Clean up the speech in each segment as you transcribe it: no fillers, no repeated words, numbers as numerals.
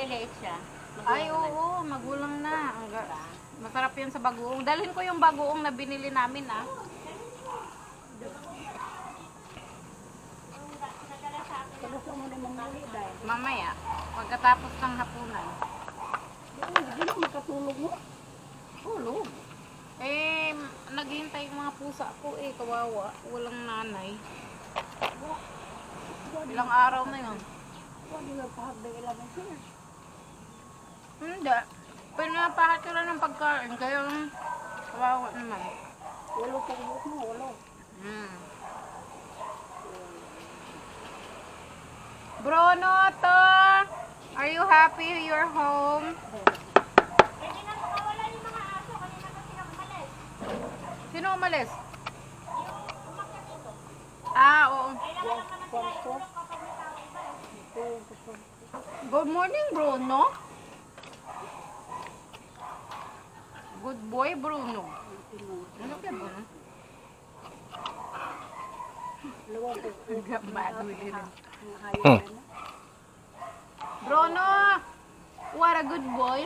maliliit siya. Ay, oo, magulang na. Masarap yan sa bagoong. Dalhin ko yung bagoong na binili namin, ah. Mamaya, pagkatapos ng hapunan. Hindi mo makatulog mo. Tulog. Eh, naghihintay yung mga pusa ko eh, kawawa. Walang nanay. Ilang araw na yun. Hindi mo pahagday ilaban siya. Hindi. Pinapahat ko lang ng pagkain, kaya kawawa naman. Walo pang buhok mo, walo. Bruno, to! Are you happy you're home? Hindi na makawala yung mga aso. Kanina kasi umalis. Sino umalis? Yung umakyat ito. Ah, oo. Kailangan naman sila itulog kapag may tao iba. Good morning, Bruno. Good boy, Bruno. Ano ka, Bruno? Bruno! What a good boy.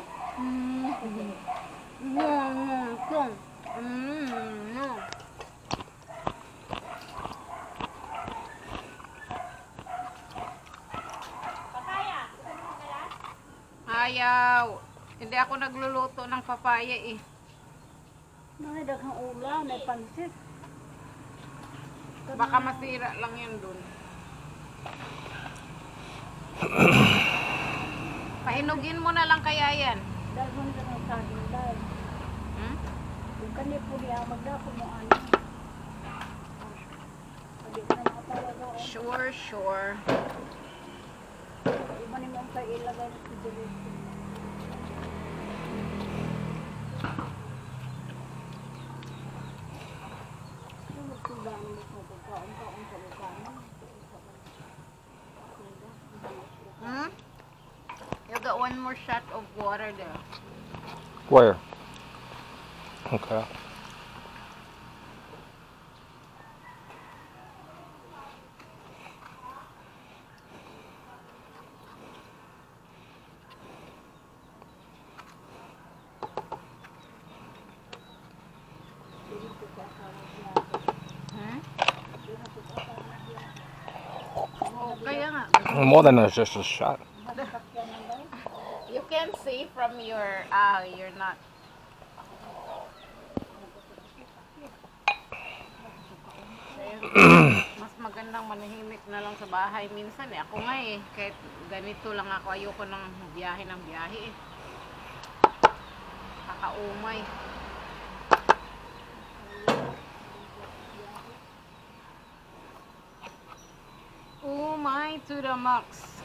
Papaya. Ayaw. Hindi ako nagluluto ng papaya eh. May daghang ulam, may pansit. Baka masira lang yan dun. Pahinugin mo na lang kaya yan. Dahil mo na ng saging dahil. Kung kanil po niya, magdapo mo ano. Hindi ko na makapalaga. Sure, sure. Iba ni mo pa ilagay na sigurito. You got one more shot of water there. Where? Okay. Oh, kaya nga. More than just a shot. You can see from your, you're not. Mas magandang manahimik na lang sa bahay minsan eh. Ako nga eh, kahit ganito lang ako, ayoko ng biyahe eh. Kakaumay. Umay to the max.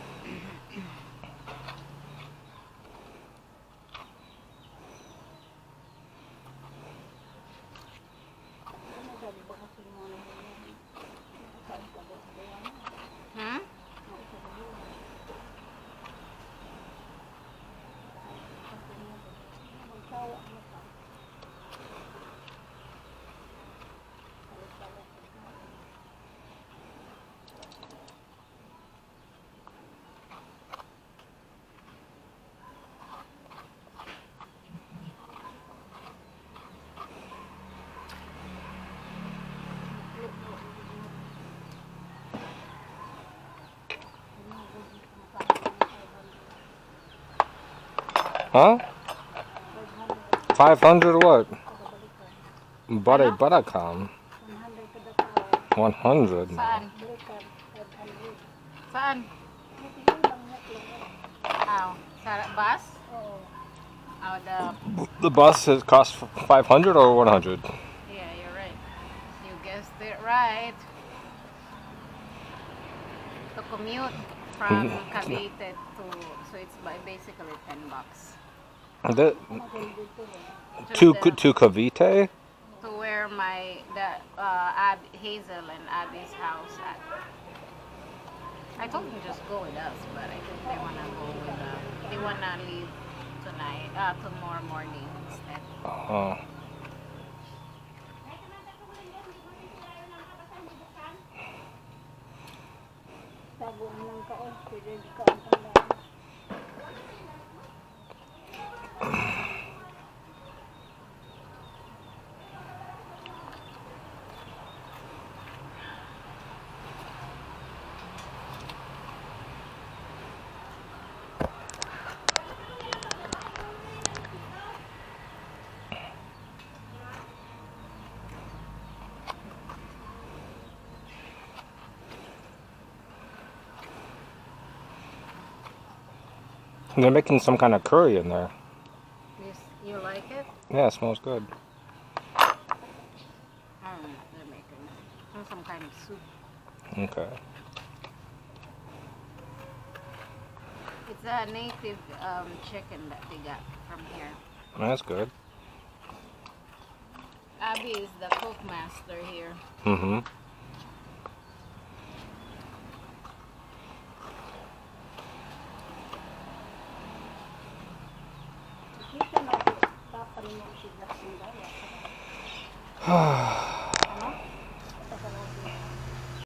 Huh? 500 what? Baracam. 100. Saan? Saan? Aw, sa bus? Oh, The bus has cost 500 or 100? yeah, you're right. You guessed it right. To commute from Cavite to, so it's basically $10. To Cavite? To where Hazel and Abby's house at. I told them just go with us, but I think they wanna go with they wanna leave tonight, tomorrow morning instead. Oh. They're making some kind of curry in there. You like it? Yeah, it smells good. I don't know. They're making some kind of soup. Okay. It's a native chicken that they got from here. That's good. Abby is the cook master here. Mm-hmm. Kita na, papalimong siya sa sandaya.